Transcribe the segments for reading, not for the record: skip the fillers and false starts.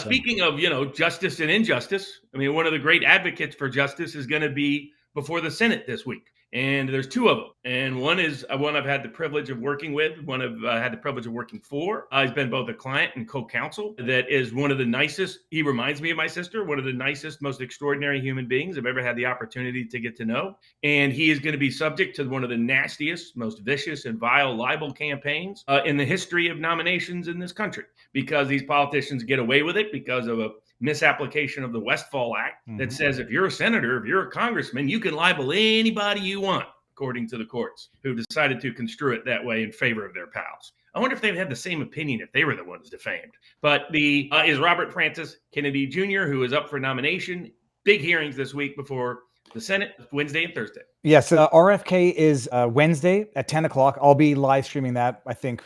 Speaking of, justice and injustice, I mean, one of the great advocates for justice is going to be before the Senate this week. And there's two of them. And one is one I've had the privilege of working with, one I've had the privilege of working for. He's been both a client and co-counsel. That is one of the nicest. He reminds me of my sister, one of the nicest, most extraordinary human beings I've ever had the opportunity to get to know. And he is going to be subject to one of the nastiest, most vicious and vile libel campaigns in the history of nominations in this country, because these politicians get away with it because of a misapplication of the Westfall Act that says if you're a senator, if you're a congressman, you can libel anybody you want, according to the courts, who decided to construe it that way in favor of their pals. I wonder if they'd had the same opinion if they were the ones defamed. But is Robert Francis Kennedy Jr., who is up for nomination. Big hearings this week before the Senate, Wednesday and Thursday. Yes, RFK is Wednesday at 10 o'clock. I'll be live streaming that, I think.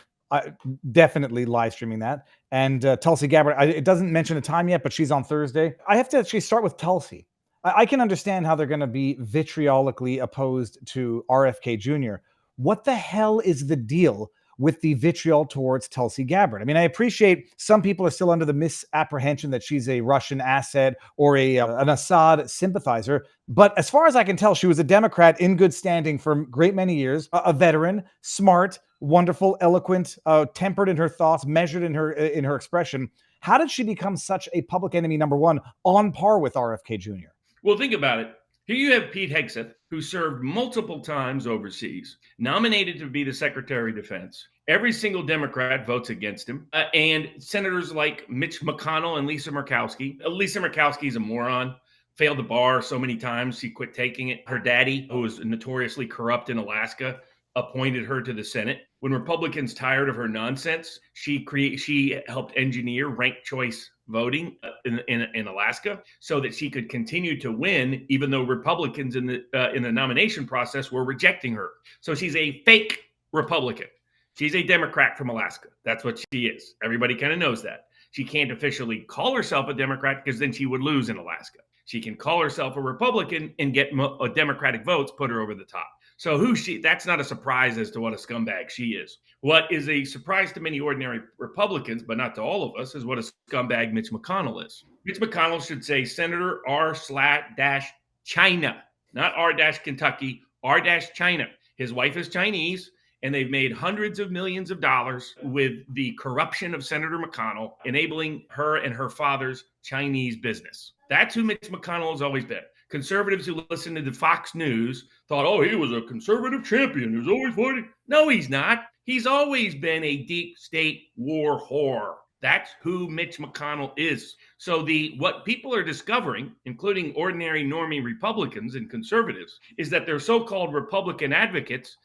Definitely live streaming that. And Tulsi Gabbard, it doesn't mention a time yet, but she's on Thursday. I have to actually start with Tulsi. I can understand how they're going to be vitriolically opposed to RFK Jr. What the hell is the deal with the vitriol towards Tulsi Gabbard? I mean, I appreciate some people are still under the misapprehension that she's a Russian asset or an Assad sympathizer. But as far as I can tell, she was a Democrat in good standing for a great many years, a veteran, smart, wonderful, eloquent, tempered in her thoughts, measured in her expression. How did she become such a public enemy, number one, on par with RFK Jr.? Well, think about it. Here you have Pete Hegseth, who served multiple times overseas, nominated to be the Secretary of Defense. Every single Democrat votes against him. And senators like Mitch McConnell and Lisa Murkowski. Lisa Murkowski's a moron. Failed the bar so many times, she quit taking it. Her daddy, who was notoriously corrupt in Alaska, appointed her to the Senate. When Republicans tired of her nonsense, she helped engineer ranked choice voting in Alaska so that she could continue to win, even though Republicans in the nomination process were rejecting her. So she's a fake Republican. She's a Democrat from Alaska. That's what she is. Everybody kind of knows that. She can't officially call herself a Democrat because then she would lose in Alaska. She can call herself a Republican and get Democratic votes, put her over the top. So that's not a surprise as to what a scumbag she is. What is a surprise to many ordinary Republicans, but not to all of us, is what a scumbag Mitch McConnell is. Mitch McConnell should say Senator R/China, not R-Kentucky, R-China. His wife is Chinese, and they've made hundreds of millions of dollars with the corruption of Senator McConnell, enabling her and her father's Chinese business. That's who Mitch McConnell has always been. Conservatives who listened to the Fox News thought, oh, he was a conservative champion. He was always fighting. No, he's not. He's always been a deep state war whore. That's who Mitch McConnell is. So what people are discovering, including ordinary normie Republicans and conservatives, is that their so-called Republican advocates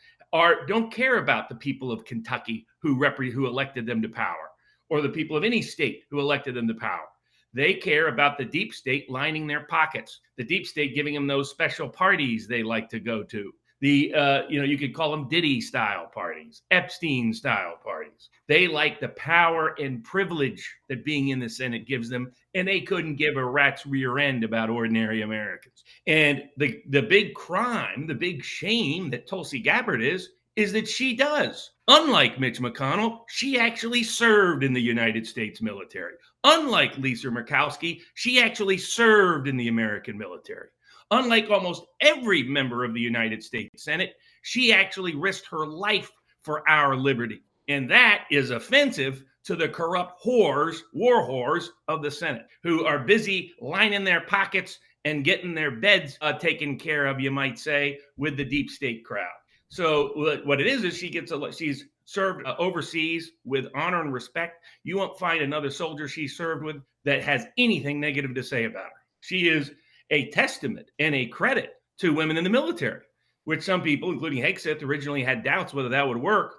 don't care about the people of Kentucky who elected them to power, or the people of any state who elected them to power. They care about the deep state lining their pockets, the deep state giving them those special parties they like to go to. You could call them Diddy-style parties, Epstein-style parties. They like the power and privilege that being in the Senate gives them, and they couldn't give a rat's rear end about ordinary Americans. And the big crime, the big shame that Tulsi Gabbard is that she does. Unlike Mitch McConnell, she actually served in the United States military. Unlike Lisa Murkowski, she actually served in the American military. Unlike almost every member of the United States Senate, she actually risked her life for our liberty. And that is offensive to the corrupt war whores of the Senate, who are busy lining their pockets and getting their beds taken care of, you might say, with the deep state crowd. So what it is she's served overseas with honor and respect. You won't find another soldier she served with that has anything negative to say about her. She is a testament and a credit to women in the military, which some people, including Hegseth, originally had doubts whether that would work.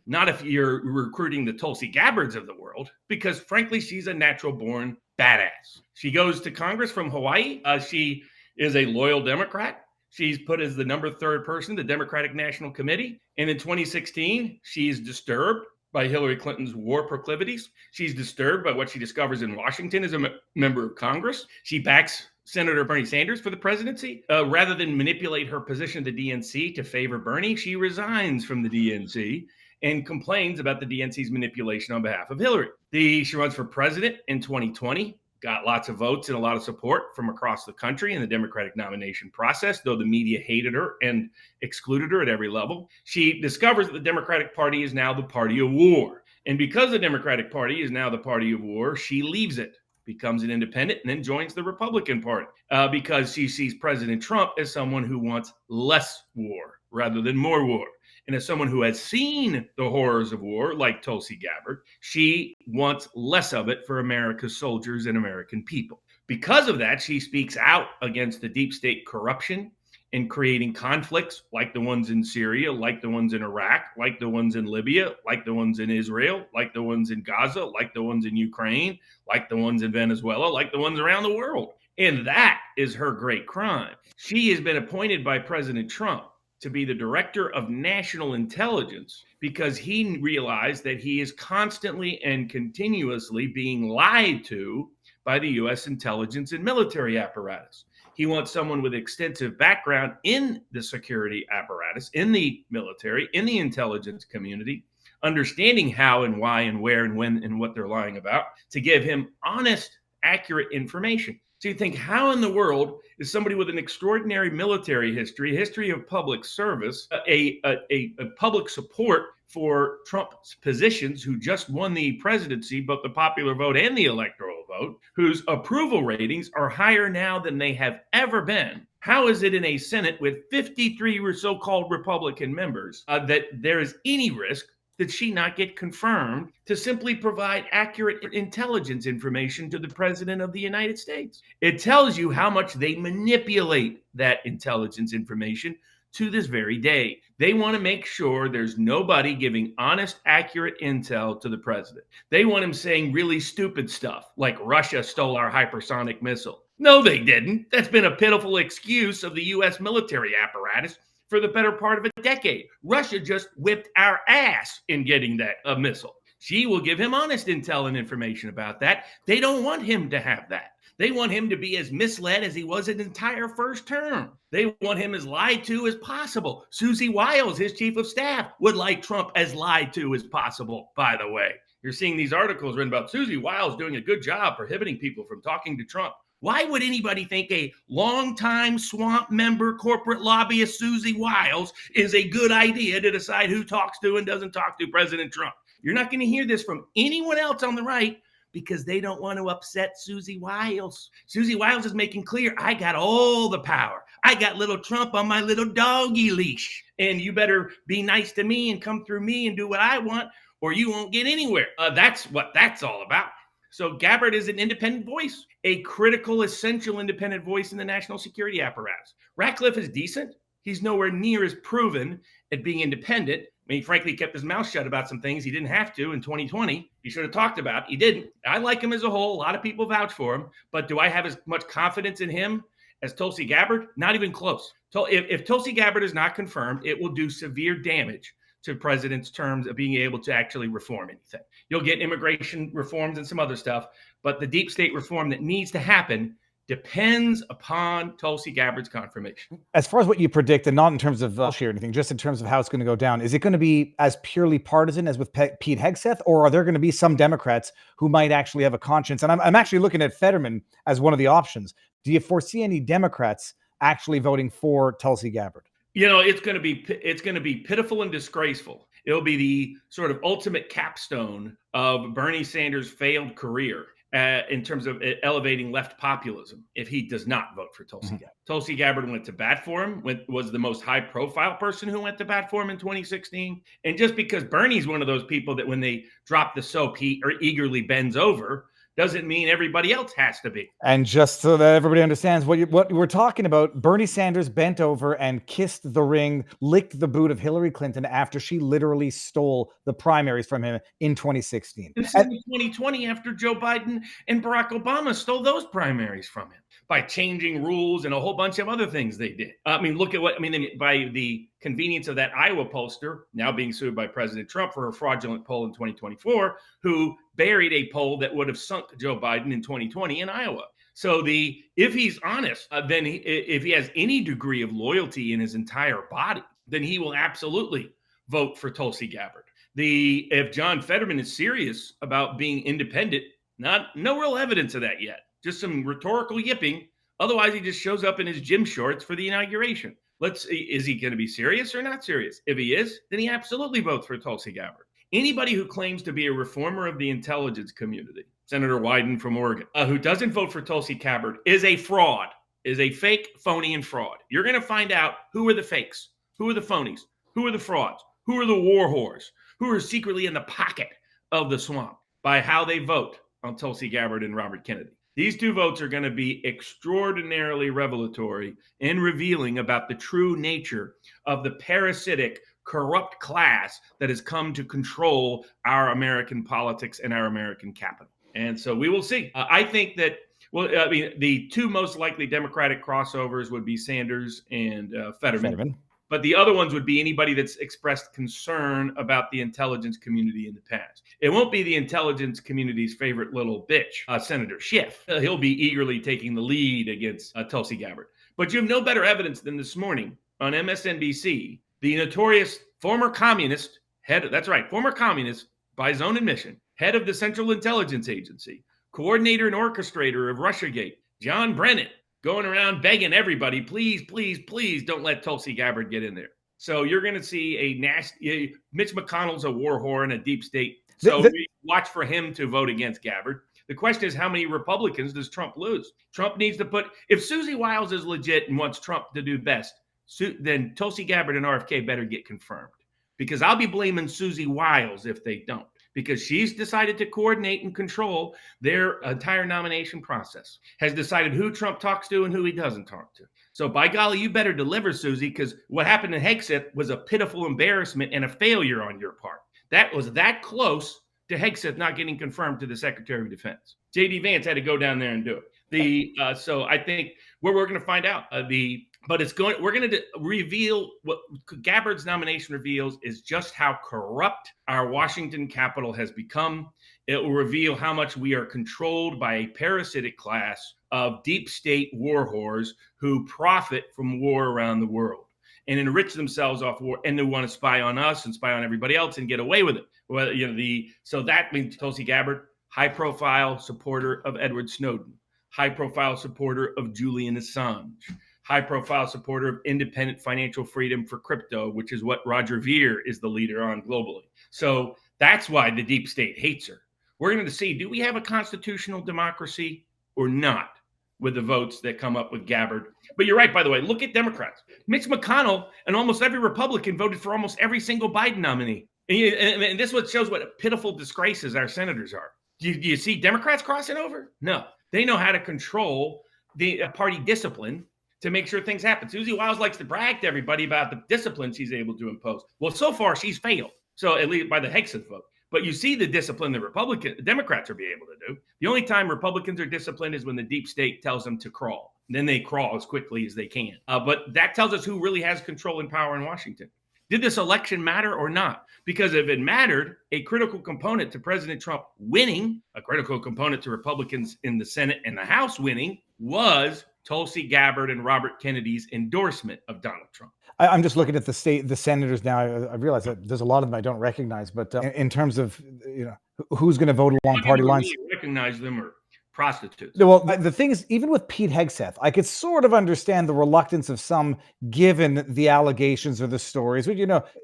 Not if you're recruiting the Tulsi Gabbards of the world, because frankly, she's a natural-born badass. She goes to Congress from Hawaii. She is a loyal Democrat. She's put as the number 3rd person, the Democratic National Committee. And in 2016, she's disturbed by Hillary Clinton's war proclivities. She's disturbed by what she discovers in Washington as a member of Congress. She backs Senator Bernie Sanders for the presidency. Rather than manipulate her position at the DNC to favor Bernie, she resigns from the DNC and complains about the DNC's manipulation on behalf of Hillary. She runs for president in 2020. got lots of votes and a lot of support from across the country in the Democratic nomination process, though the media hated her and excluded her at every level. She discovers that the Democratic Party is now the party of war. And because the Democratic Party is now the party of war, she leaves it, becomes an independent, and then joins the Republican Party because she sees President Trump as someone who wants less war rather than more war. And as someone who has seen the horrors of war, like Tulsi Gabbard, she wants less of it for America's soldiers and American people. Because of that, she speaks out against the deep state corruption and creating conflicts like the ones in Syria, like the ones in Iraq, like the ones in Libya, like the ones in Israel, like the ones in Gaza, like the ones in Ukraine, like the ones in Venezuela, like the ones around the world. And that is her great crime. She has been appointed by President Trump to be the director of national intelligence because he realized that he is constantly and continuously being lied to by the U.S. intelligence and military apparatus. He wants someone with extensive background in the security apparatus, in the military, in the intelligence community, understanding how and why and where and when and what they're lying about, to give him honest, accurate information. So you think, how in the world is somebody with an extraordinary military history, a history of public service, a public support for Trump's positions, who just won the presidency, both the popular vote and the electoral vote, whose approval ratings are higher now than they have ever been? How is it in a Senate with 53 so-called Republican members that there is any risk that she not get confirmed to simply provide accurate intelligence information to the President of the United States? It tells you how much they manipulate that intelligence information to this very day. They want to make sure there's nobody giving honest, accurate intel to the president. They want him saying really stupid stuff, like Russia stole our hypersonic missile. No, they didn't. That's been a pitiful excuse of the U.S. military apparatus for the better part of a decade. Russia just whipped our ass in getting that missile. She will give him honest intel and information about that. They don't want him to have that. They want him to be as misled as he was his entire first term. They want him as lied to as possible. Susie Wiles, his chief of staff, would like Trump as lied to as possible, by the way. You're seeing these articles written about Susie Wiles doing a good job prohibiting people from talking to Trump. Why would anybody think a longtime swamp member corporate lobbyist Susie Wiles is a good idea to decide who talks to and doesn't talk to President Trump? You're not going to hear this from anyone else on the right because they don't want to upset Susie Wiles. Susie Wiles is making clear, I got all the power. I got little Trump on my little doggy leash. And you better be nice to me and come through me and do what I want, or you won't get anywhere. That's what that's all about. So Gabbard is an independent voice, a critical, essential independent voice in the national security apparatus. Ratcliffe is decent. He's nowhere near as proven at being independent. I mean, he frankly kept his mouth shut about some things he didn't have to in 2020. He should have talked about. He didn't. I like him as a whole. A lot of people vouch for him. But do I have as much confidence in him as Tulsi Gabbard? Not even close. If Tulsi Gabbard is not confirmed, it will do severe damage to president's terms of being able to actually reform anything. You'll get immigration reforms and some other stuff, but the deep state reform that needs to happen depends upon Tulsi Gabbard's confirmation. As far as what you predict, and not in terms of or anything, just in terms of how it's going to go down, is it going to be as purely partisan as with Pete Hegseth, or are there going to be some Democrats who might actually have a conscience? And I'm actually looking at Fetterman as one of the options. Do you foresee any Democrats actually voting for Tulsi Gabbard? You know, it's going to be pitiful and disgraceful. It'll be the sort of ultimate capstone of Bernie Sanders' failed career in terms of elevating left populism if he does not vote for Tulsi Gabbard. Tulsi Gabbard went to bat for him, was the most high-profile person who went to bat for him in 2016. And just because Bernie's one of those people that when they drop the soap, he eagerly bends over, doesn't mean everybody else has to be. And just so that everybody understands what we're talking about, Bernie Sanders bent over and kissed the ring, licked the boot of Hillary Clinton after she literally stole the primaries from him in 2016. This is in 2020 after Joe Biden and Barack Obama stole those primaries from him by changing rules and a whole bunch of other things they did. I mean, look at by the convenience of that Iowa pollster now being sued by President Trump for a fraudulent poll in 2024, who buried a poll that would have sunk Joe Biden in 2020 in Iowa. So if he's honest, then if he has any degree of loyalty in his entire body, then he will absolutely vote for Tulsi Gabbard. If John Fetterman is serious about being independent, no real evidence of that yet. just some rhetorical yipping. Otherwise, he just shows up in his gym shorts for the inauguration. Is he going to be serious or not serious? If he is, then he absolutely votes for Tulsi Gabbard. Anybody who claims to be a reformer of the intelligence community, Senator Wyden from Oregon, who doesn't vote for Tulsi Gabbard is a fraud, is a fake, phony, and fraud. You're going to find out who are the fakes, who are the phonies, who are the frauds, who are the war whores, who are secretly in the pocket of the swamp by how they vote on Tulsi Gabbard and Robert Kennedy. These two votes are going to be extraordinarily revelatory and revealing about the true nature of the parasitic, corrupt class that has come to control our American politics and our American capital. And so we will see. I think that, the two most likely Democratic crossovers would be Sanders and Fetterman. But the other ones would be anybody that's expressed concern about the intelligence community in the past. It won't be the intelligence community's favorite little bitch, Senator Schiff. He'll be eagerly taking the lead against Tulsi Gabbard. But you have no better evidence than this morning on MSNBC, the notorious former communist former communist by his own admission, head of the Central Intelligence Agency, coordinator and orchestrator of Russiagate, John Brennan, going around begging everybody, please, please, please don't let Tulsi Gabbard get in there. So you're going to see a nasty, Mitch McConnell's a war whore and a deep state. So we watch for him to vote against Gabbard. The question is, how many Republicans does Trump lose? Trump needs to if Susie Wiles is legit and wants Trump to do best, then Tulsi Gabbard and RFK better get confirmed. Because I'll be blaming Susie Wiles if they don't. Because she's decided to coordinate and control their entire nomination process, has decided who Trump talks to and who he doesn't talk to. So by golly, you better deliver, Susie, because what happened in Hegseth was a pitiful embarrassment and a failure on your part. That was that close to Hegseth not getting confirmed to the Secretary of Defense. J.D. Vance had to go down there and do it. So I think we're going to find out we're going to reveal what Gabbard's nomination reveals is just how corrupt our Washington Capitol has become. It will reveal how much we are controlled by a parasitic class of deep state war whores who profit from war around the world and enrich themselves off war, and they want to spy on us and spy on everybody else and get away with it. Well, so that means Tulsi Gabbard, high profile supporter of Edward Snowden, high profile supporter of Julian Assange, high-profile supporter of independent financial freedom for crypto, which is what Roger Ver is the leader on globally. So that's why the deep state hates her. We're going to see, do we have a constitutional democracy or not with the votes that come up with Gabbard? But you're right, by the way, look at Democrats. Mitch McConnell and almost every Republican voted for almost every single Biden nominee. And this what shows what pitiful disgraces our senators are. Do you see Democrats crossing over? No. They know how to control the party discipline to make sure things happen. Susie Wiles likes to brag to everybody about the discipline she's able to impose. Well, so far she's failed. So at least by the Hegseth vote. But you see the discipline the Democrats are being able to do. The only time Republicans are disciplined is when the deep state tells them to crawl. Then they crawl as quickly as they can. But that tells us who really has control and power in Washington. Did this election matter or not? Because if it mattered, a critical component to President Trump winning, a critical component to Republicans in the Senate and the House winning, was Tulsi Gabbard and Robert Kennedy's endorsement of Donald Trump. I'm just looking at the senators now. I realize that there's a lot of them I don't recognize, but in terms of who's going to vote along party lines, recognize them or prostitutes. Well, the thing is, even with Pete Hegseth, I could sort of understand the reluctance of some, given the allegations or the stories, but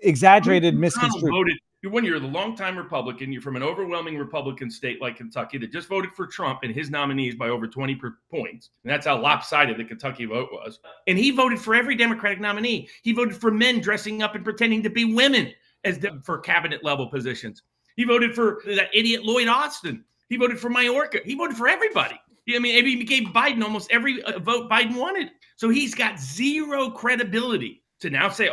exaggerated, misconstrued. When you're the longtime Republican, you're from an overwhelming Republican state like Kentucky that just voted for Trump and his nominees by over 20 points. And that's how lopsided the Kentucky vote was. And he voted for every Democratic nominee. He voted for men dressing up and pretending to be women for cabinet level positions. He voted for that idiot Lloyd Austin. He voted for Mayorkas. He voted for everybody. He gave Biden almost every vote Biden wanted. So he's got zero credibility to now say,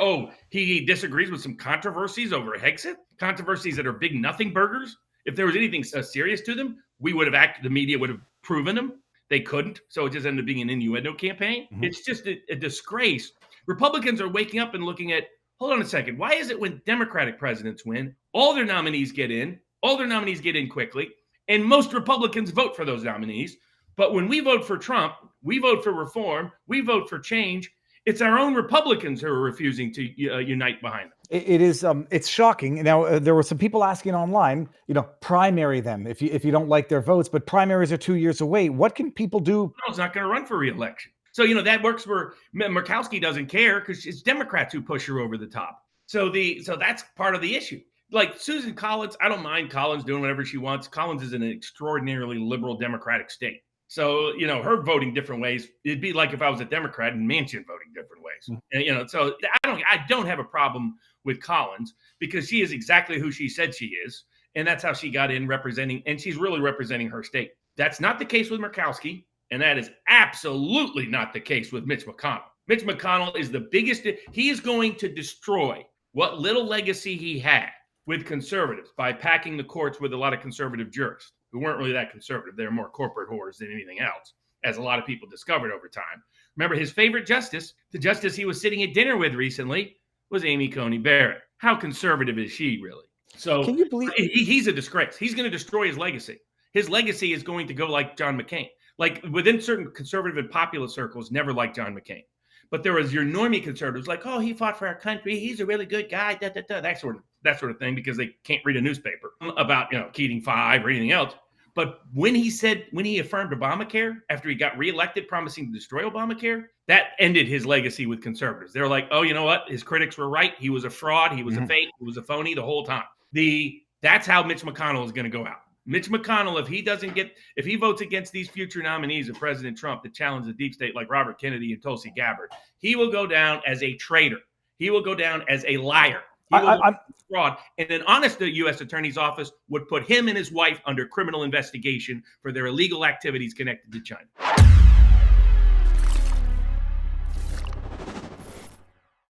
he disagrees with some controversies over Hegseth, controversies that are big nothing burgers. If there was anything serious to them, the media would have proven them. They couldn't. So it just ended up being an innuendo campaign. Mm-hmm. It's just a disgrace. Republicans are waking up and looking at, hold on a second. Why is it when Democratic presidents win, all their nominees get in quickly, and most Republicans vote for those nominees. But when we vote for Trump, we vote for reform, we vote for change, It's our own Republicans who are refusing to unite behind them. It is. It's shocking. Now there were some people asking online. Primary them if you don't like their votes. But primaries are 2 years away. What can people do? He's not going to run for re-election. So that works for Murkowski. Doesn't care because it's Democrats who push her over the top. So that's part of the issue. Like Susan Collins, I don't mind Collins doing whatever she wants. Collins is in an extraordinarily liberal Democratic state. So, her voting different ways, it'd be like if I was a Democrat and Manchin voting different ways. And, so I don't have a problem with Collins because she is exactly who she said she is. And that's how she got in representing, and she's really representing her state. That's not the case with Murkowski. And that is absolutely not the case with Mitch McConnell. Mitch McConnell is the biggest. He is going to destroy what little legacy he had with conservatives by packing the courts with a lot of conservative jurists who weren't really that conservative. They're more corporate whores than anything else, as a lot of people discovered over time. Remember, his favorite justice, the justice he was sitting at dinner with recently, was Amy Coney Barrett. How conservative is she, really? So Can you believe he's a disgrace. He's going to destroy his legacy. His legacy is going to go like John McCain. Like within certain conservative and populist circles, never like John McCain. But there was your normie conservatives like, oh, he fought for our country. He's a really good guy. That sort of thing, because they can't read a newspaper about Keating 5 or anything else. But when he affirmed Obamacare after he got reelected, promising to destroy Obamacare, that ended his legacy with conservatives. They were like, oh, you know what? His critics were right. He was a fraud. He was a fake. He was a phony the whole time. That's how Mitch McConnell is going to go out. Mitch McConnell, if he votes against these future nominees of President Trump that challenge the deep state like Robert Kennedy and Tulsi Gabbard, he will go down as a traitor. He will go down as a liar. He will fraud. And an honest U.S. Attorney's Office would put him and his wife under criminal investigation for their illegal activities connected to China.